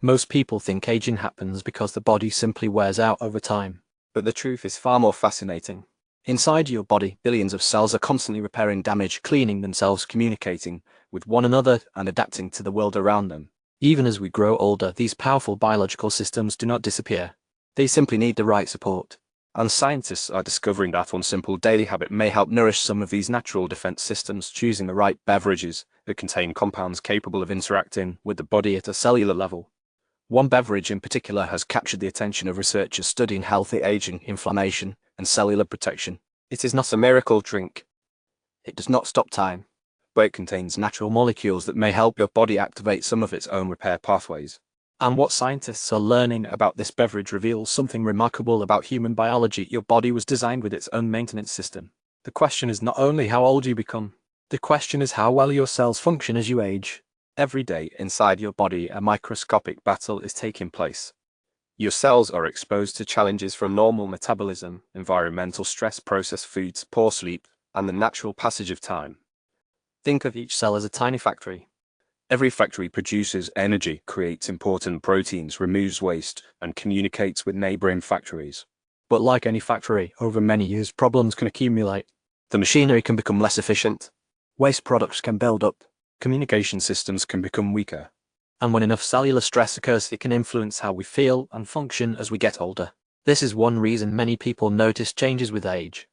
Most people think aging happens because the body simply wears out over time. But the truth is far more fascinating. Inside your body, billions of cells are constantly repairing damage, cleaning themselves, communicating with one another, and adapting to the world around them. Even as we grow older, these powerful biological systems do not disappear. They simply need the right support. And scientists are discovering that one simple daily habit may help nourish some of these natural defense systems, choosing the right beverages that contain compounds capable of interacting with the body at a cellular level. One beverage in particular has captured the attention of researchers studying healthy aging, inflammation, and cellular protection. It is not a miracle drink. It does not stop time, but it contains natural molecules that may help your body activate some of its own repair pathways. And what scientists are learning about this beverage reveals something remarkable about human biology. Your body was designed with its own maintenance system. The question is not only how old you become, the question is how well your cells function as you age. Every day inside your body, a microscopic battle is taking place. Your cells are exposed to challenges from normal metabolism, environmental stress, processed foods, poor sleep, and the natural passage of time. Think of each cell as a tiny factory. Every factory produces energy, creates important proteins, removes waste, and communicates with neighboring factories. But like any factory, over many years, problems can accumulate. The machinery can become less efficient. Waste products can build up. Communication systems can become weaker. And when enough cellular stress occurs, it can influence how we feel and function as we get older. This is one reason many people notice changes with age.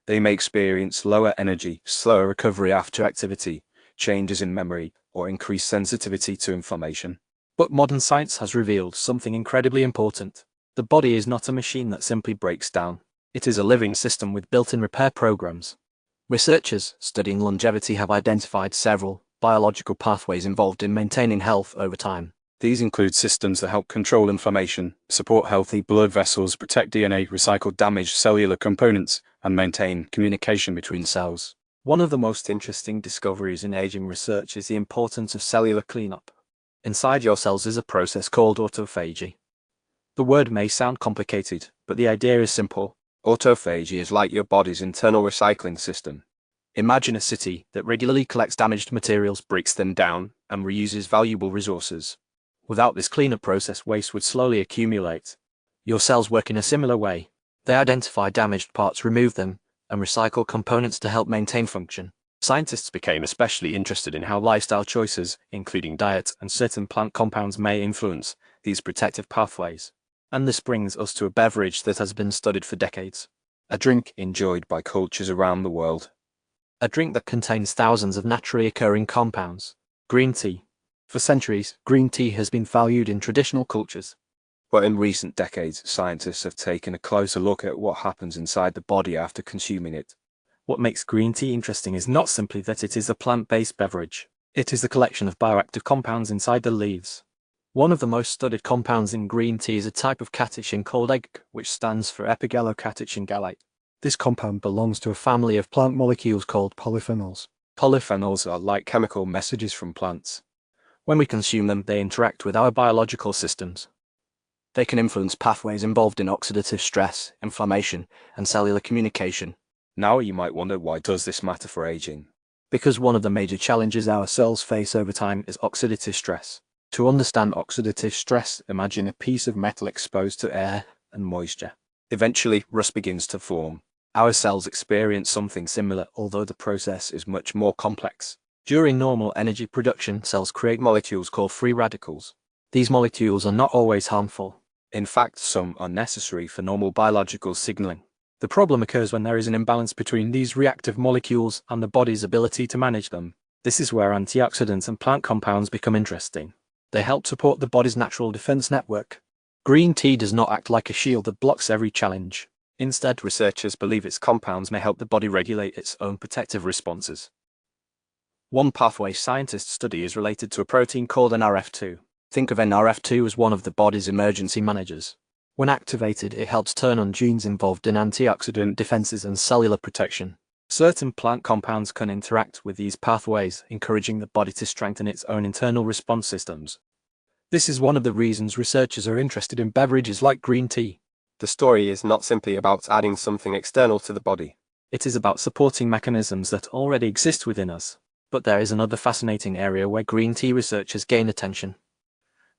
They may experience lower energy, slower recovery after activity, changes in memory, or increased sensitivity to inflammation. But modern science has revealed something incredibly important. The body is not a machine that simply breaks down. It is a living system with built-in repair programs. Researchers studying longevity have identified several biological pathways involved in maintaining health over time. These include systems that help control inflammation, support healthy blood vessels, protect DNA, recycle damaged cellular components, and maintain communication between cells. One of the most interesting discoveries in aging research is the importance of cellular cleanup. Inside your cells is a process called autophagy. The word may sound complicated, but the idea is simple. Autophagy is like your body's internal recycling system. Imagine a city that regularly collects damaged materials, breaks them down, and reuses valuable resources. Without this cleanup process, waste would slowly accumulate. Your cells work in a similar way. They identify damaged parts, remove them, and recycle components to help maintain function. Scientists became especially interested in how lifestyle choices, including diet and certain plant compounds, may influence these protective pathways. And this brings us to a beverage that has been studied for decades. A drink enjoyed by cultures around the world. A drink that contains thousands of naturally occurring compounds. Green tea. For centuries, green tea has been valued in traditional cultures. But in recent decades, scientists have taken a closer look at what happens inside the body after consuming it. What makes green tea interesting is not simply that it is a plant-based beverage. It is a collection of bioactive compounds inside the leaves. One of the most studied compounds in green tea is a type of catechin called EGCG, which stands for epigallocatechin gallate. This compound belongs to a family of plant molecules called polyphenols. Polyphenols are like chemical messages from plants. When we consume them, they interact with our biological systems. They can influence pathways involved in oxidative stress, inflammation, and cellular communication. Now you might wonder, why does this matter for aging? Because one of the major challenges our cells face over time is oxidative stress. To understand oxidative stress, imagine a piece of metal exposed to air and moisture. Eventually, rust begins to form. Our cells experience something similar, although the process is much more complex. During normal energy production, cells create molecules called free radicals. These molecules are not always harmful. In fact, some are necessary for normal biological signaling. The problem occurs when there is an imbalance between these reactive molecules and the body's ability to manage them. This is where antioxidants and plant compounds become interesting. They help support the body's natural defense network. Green tea does not act like a shield that blocks every challenge. Instead, researchers believe its compounds may help the body regulate its own protective responses. One pathway scientists study is related to a protein called NRF2. Think of NRF2 as one of the body's emergency managers. When activated, it helps turn on genes involved in antioxidant defenses and cellular protection. Certain plant compounds can interact with these pathways, encouraging the body to strengthen its own internal response systems. This is one of the reasons researchers are interested in beverages like green tea. The story is not simply about adding something external to the body. It is about supporting mechanisms that already exist within us. But there is another fascinating area where green tea researchers gain attention.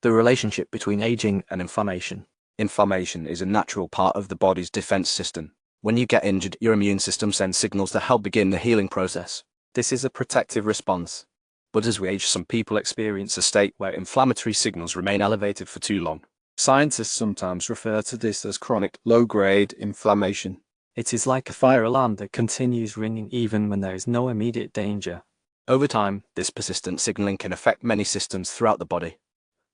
The relationship between aging and inflammation. Inflammation is a natural part of the body's defense system. When you get injured, your immune system sends signals to help begin the healing process. This is a protective response. But as we age, some people experience a state where inflammatory signals remain elevated for too long. Scientists sometimes refer to this as chronic, low-grade inflammation. It is like a fire alarm that continues ringing even when there is no immediate danger. Over time, This persistent signaling can affect many systems throughout the body.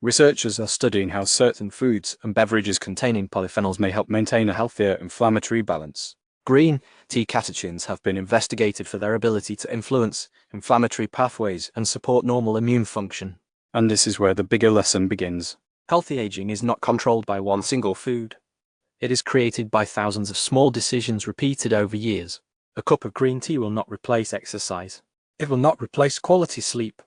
researchers are studying how certain foods and beverages containing polyphenols may help maintain a healthier inflammatory balance. Green tea catechins have been investigated for their ability to influence inflammatory pathways and support normal immune function. And this is where the bigger lesson begins. Healthy aging is not controlled by one single food. It is created by thousands of small decisions repeated over years. A cup of green tea will not replace exercise. It will not replace quality sleep.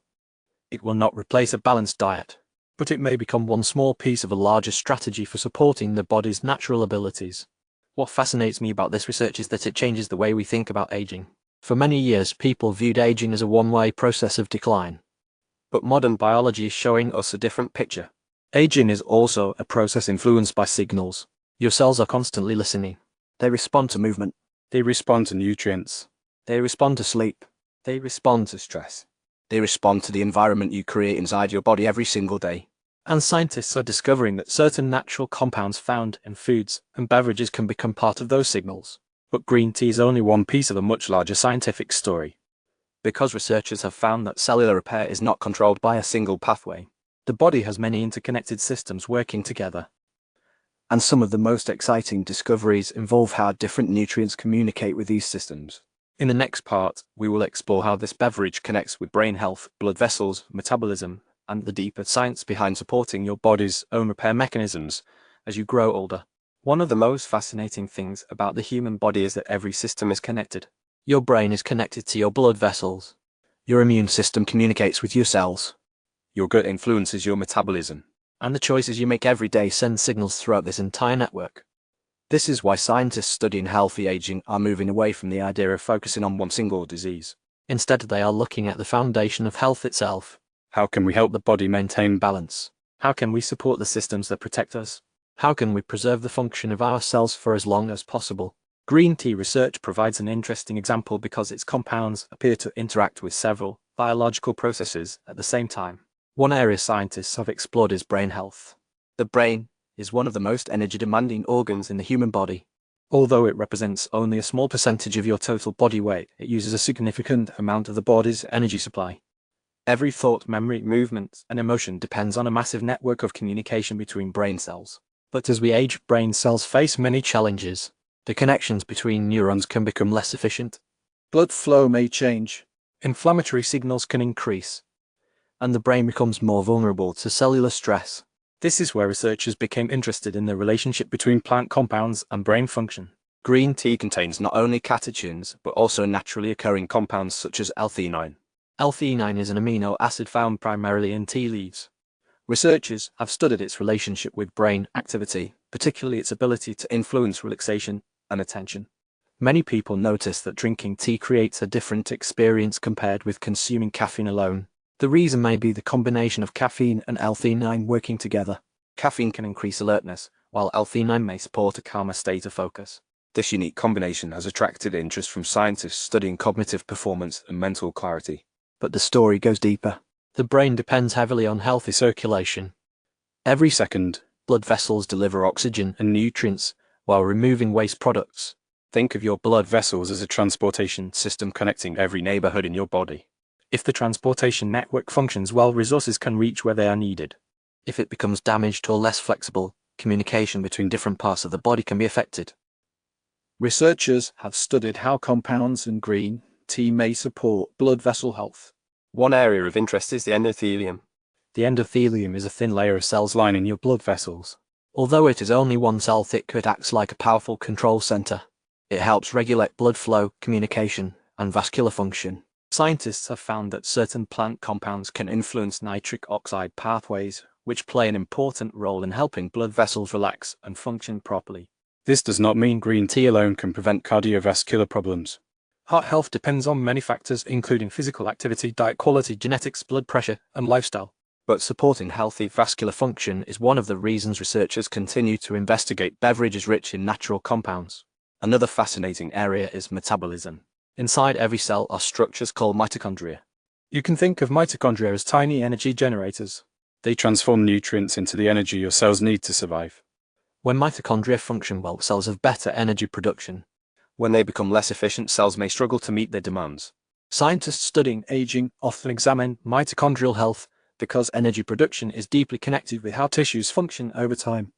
It will not replace a balanced diet. But it may become one small piece of a larger strategy for supporting the body's natural abilities. What fascinates me about this research is that it changes the way we think about aging. For many years, people viewed aging as a one-way process of decline. But modern biology is showing us a different picture. Aging is also a process influenced by signals. Your cells are constantly listening. They respond to movement. They respond to nutrients. They respond to sleep. They respond to stress. They respond to the environment you create inside your body every single day. And scientists are discovering that certain natural compounds found in foods and beverages can become part of those signals. But green tea is only one piece of a much larger scientific story. Because researchers have found that cellular repair is not controlled by a single pathway, the body has many interconnected systems working together. And some of the most exciting discoveries involve how different nutrients communicate with these systems. In the next part, we will explore how this beverage connects with brain health, blood vessels, metabolism, and the deeper science behind supporting your body's own repair mechanisms as you grow older. One of the most fascinating things about the human body is that every system is connected. Your brain is connected to your blood vessels. Your immune system communicates with your cells. Your gut influences your metabolism. And the choices you make every day send signals throughout this entire network. This is why scientists studying healthy aging are moving away from the idea of focusing on one single disease. Instead, they are looking at the foundation of health itself. How can we help the body maintain Balance. How can we support the systems that protect us? How can we preserve the function of our cells for as long as possible? Green tea research provides an interesting example because its compounds appear to interact with several biological processes at the same time. One area scientists have explored is brain health. The brain is one of the most energy-demanding organs in the human body. Although it represents only a small percentage of your total body weight, it uses a significant amount of the body's energy supply. Every thought, memory, movement, and emotion depends on a massive network of communication between brain cells. But as we age, brain cells face many challenges. The connections between neurons can become less efficient. Blood flow may change. Inflammatory signals can increase. And the brain becomes more vulnerable to cellular stress. This is where researchers became interested in the relationship between plant compounds and brain function. Green tea contains not only catechins, but also naturally occurring compounds such as L-theanine. L-theanine is an amino acid found primarily in tea leaves. Researchers have studied its relationship with brain activity, particularly its ability to influence relaxation and attention. Many people notice that drinking tea creates a different experience compared with consuming caffeine alone. The reason may be the combination of caffeine and L-theanine working together. Caffeine can increase alertness, while L-theanine may support a calmer state of focus. This unique combination has attracted interest from scientists studying cognitive performance and mental clarity. But the story goes deeper. The brain depends heavily on healthy circulation. Every second, blood vessels deliver oxygen and nutrients while removing waste products. Think of your blood vessels as a transportation system connecting every neighborhood in your body. If the transportation network functions well, resources can reach where they are needed. If it becomes damaged or less flexible, communication between different parts of the body can be affected. Researchers have studied how compounds in green tea may support blood vessel health. One area of interest is the endothelium. The endothelium is a thin layer of cells Lining your blood vessels. Although it is only 1 cell thick, it acts like a powerful control center. It helps regulate blood flow, communication, and vascular function. Scientists have found that certain plant compounds can influence nitric oxide pathways, which play an important role in helping blood vessels relax and function properly. This does not mean green tea alone can prevent cardiovascular problems. Heart health depends on many factors, including physical activity, diet quality, genetics, blood pressure, and lifestyle. but supporting healthy vascular function is one of the reasons researchers continue to investigate beverages rich in natural compounds. Another fascinating area is metabolism. Inside every cell are structures called mitochondria. You can think of mitochondria as tiny energy generators. They transform nutrients into the energy your cells need to survive. When mitochondria function well, cells have better energy production. When they become less efficient, cells may struggle to meet their demands. Scientists studying aging often examine mitochondrial health because energy production is deeply connected with how tissues function over time.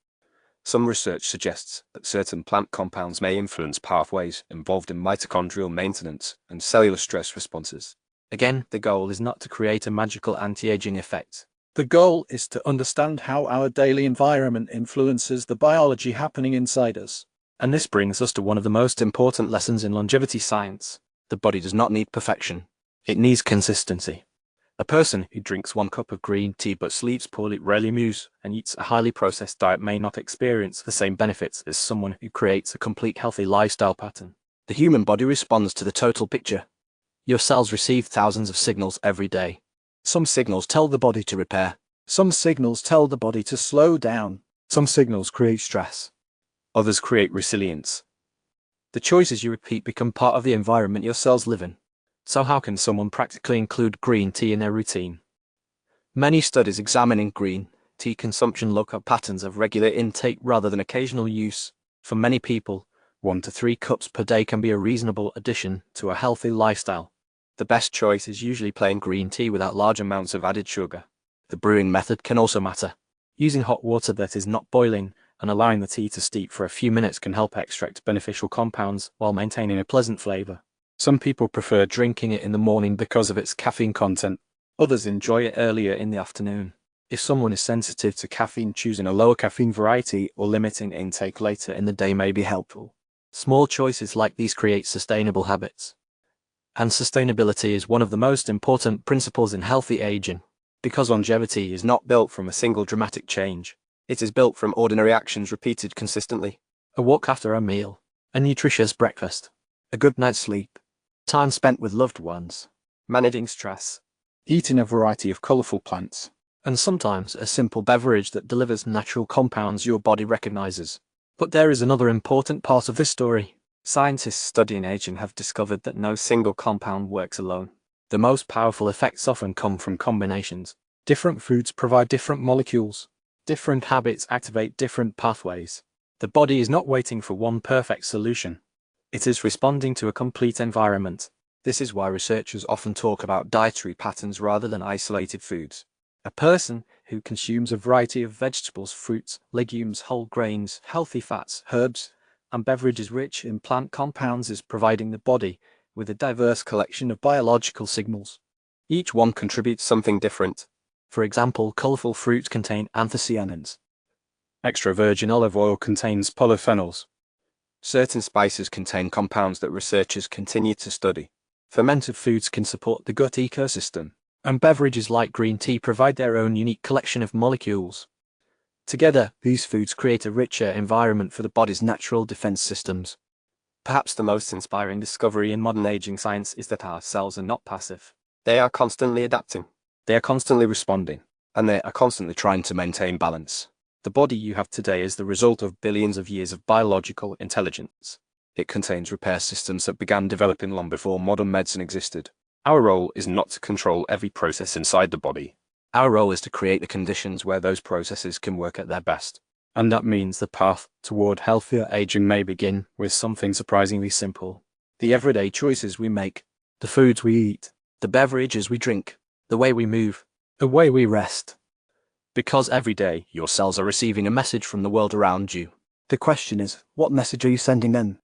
Some research suggests that certain plant compounds may influence pathways involved in mitochondrial maintenance and cellular stress responses. Again, the goal is not to create a magical anti-aging effect. The goal is to understand how our daily environment influences the biology happening inside us. And this brings us to one of the most important lessons in longevity science. The body does not need perfection. It needs consistency. A person who drinks 1 cup of green tea but sleeps poorly, rarely moves, and eats a highly processed diet may not experience the same benefits as someone who creates a complete healthy lifestyle pattern. The human body responds to the total picture. Your cells receive thousands of signals every day. Some signals tell the body to repair. Some signals tell the body to slow down. Some signals create stress. Others create resilience. The choices you repeat become part of the environment your cells live in. So how can someone practically include green tea in their routine? Many studies examining green tea consumption look at patterns of regular intake rather than occasional use. For many people, 1 to 3 cups per day can be a reasonable addition to a healthy lifestyle. The best choice is usually plain green tea without large amounts of added sugar. The brewing method can also matter. Using hot water that is not boiling and allowing the tea to steep for a few minutes can help extract beneficial compounds while maintaining a pleasant flavor. Some people prefer drinking it in the morning because of its caffeine content. Others enjoy it earlier in the afternoon. If someone is sensitive to caffeine, choosing a lower caffeine variety or limiting intake later in the day may be helpful. Small choices like these create sustainable habits. And sustainability is one of the most important principles in healthy aging. Because longevity is not built from a single dramatic change. It is built from ordinary actions repeated consistently. A walk after a meal, a nutritious breakfast, a good night's sleep, time spent with loved ones, managing stress, Eating a variety of colorful plants. and sometimes a simple beverage that delivers natural compounds your body recognizes. But there is another important part of this story. Scientists studying aging have discovered that no single compound works alone. The most powerful effects often come from combinations. Different foods provide different molecules. Different habits activate different pathways. The body is not waiting for one perfect solution. It is responding to a complete environment. This is why researchers often talk about dietary patterns rather than isolated foods. A person who consumes a variety of vegetables, fruits, legumes, whole grains, healthy fats, herbs, and beverages rich in plant compounds is providing the body with a diverse collection of biological signals. Each one contributes something different. For example, colorful fruits contain anthocyanins. Extra virgin olive oil contains polyphenols. Certain spices contain compounds that researchers continue to study. Fermented foods can support the gut ecosystem, and beverages like green tea provide their own unique collection of molecules. Together, these foods create a richer environment for the body's natural defense systems. Perhaps the most inspiring discovery in modern aging science is that our cells are not passive. They are constantly adapting. They are constantly responding, and they are constantly trying to maintain balance. The body you have today is the result of billions of years of biological intelligence. It contains repair systems that began developing long before modern medicine existed. Our role is not to control every process inside the body. Our role is to create the conditions where those processes can work at their best. And that means the path toward healthier aging may begin with something surprisingly simple. The everyday choices we make, the foods we eat, the beverages we drink, the way we move, the way we rest. Because every day your cells are receiving a message from the world around you. The question is, what message are you sending them?